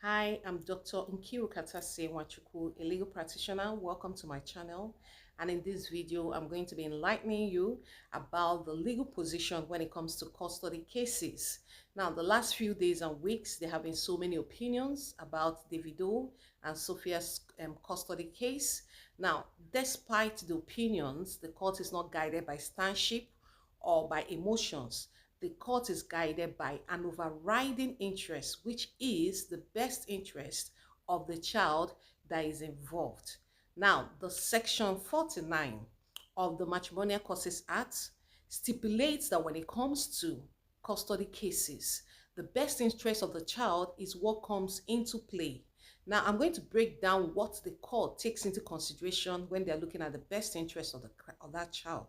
Hi, I'm Dr. Nkiru Katase Nwachukwu, a legal practitioner. Welcome to my channel. And in this video, I'm going to be enlightening you about the legal position when it comes to custody cases. Now, the last few days and weeks, there have been so many opinions about Davido and Sophia's custody case. Now, despite the opinions, the court is not guided by stanship or by emotions. The court is guided by an overriding interest, which is the best interest of the child that is involved. Now, the section 49 of the Matrimonial Causes Act stipulates that when it comes to custody cases, the best interest of the child is what comes into play. Now, I'm going to break down what the court takes into consideration when they're looking at the best interest of that child.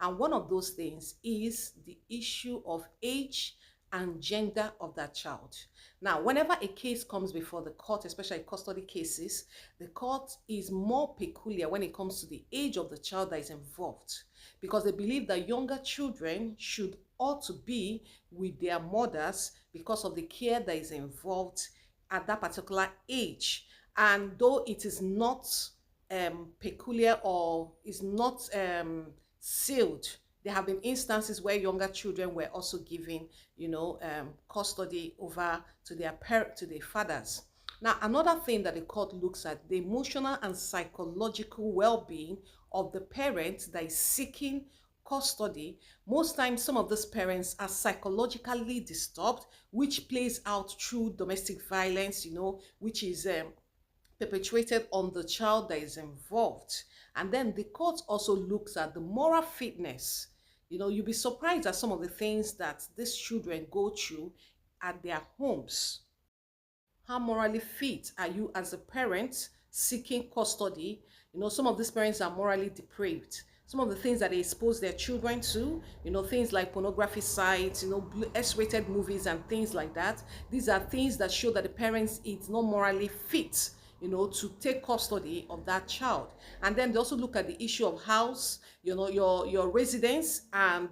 And one of those things is the issue of age and gender of that child. Now, whenever a case comes before the court, especially custody cases, the court is more peculiar when it comes to the age of the child that is involved, because they believe that younger children ought to be with their mothers because of the care that is involved at that particular age. And though it is not peculiar or is not sealed, there have been instances where younger children were also given, custody over to their fathers. Now, another thing that the court looks at, the emotional and psychological well-being of the parent that is seeking custody. Most times, some of these parents are psychologically disturbed, which plays out through domestic violence, which is perpetrated on the child that is involved. And then the court also looks at the moral fitness. You'll be surprised at some of the things that these children go through at their homes. How morally fit are you as a parent seeking custody? Some of these parents are morally depraved. Some of the things that they expose their children to, things like pornography sites, X-rated movies and things like that. These are things that show that the parents is not morally fit, to take custody of that child. And then they also look at the issue of house, your residence and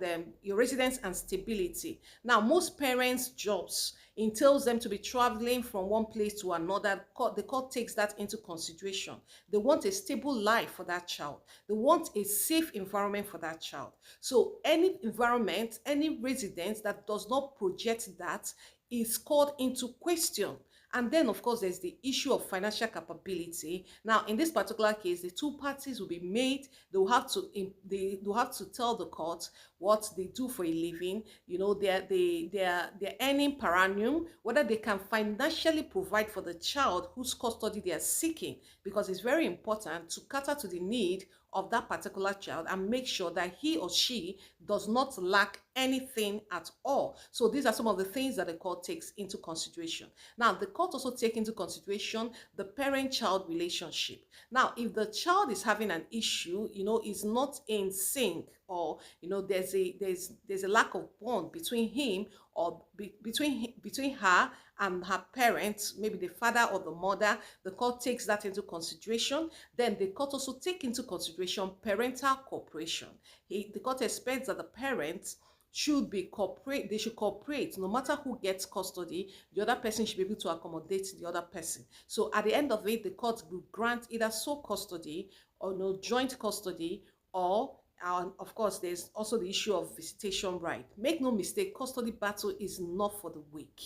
stability. Now, most parents' jobs entails them to be traveling from one place to another. The court takes that into consideration. They want a stable life for that child. They want a safe environment for that child. So any environment, any residence that does not project that is called into question. And then, of course, there's the issue of financial capability. Now, in this particular case, the two parties will be made. They will have to tell the court what they do for a living. They're earning per annum, whether they can financially provide for the child whose custody they are seeking, because it's very important to cater to the need of that particular child and make sure that he or she does not lack anything at all. So these are some of the things that the court takes into consideration. Now, the court also takes into consideration the parent-child relationship. Now, if the child is having an issue, is not in sync, or there's a lack of bond between him or between her and her parents, maybe the father or the mother, the court takes that into consideration. Then the court also take into consideration parental cooperation. The court expects that the parents should cooperate. No matter who gets custody, the other person should be able to accommodate the other person. So at the end of it, the court will grant either sole custody or no joint custody, or of course, there's also the issue of visitation right. Make no mistake, custody battle is not for the weak.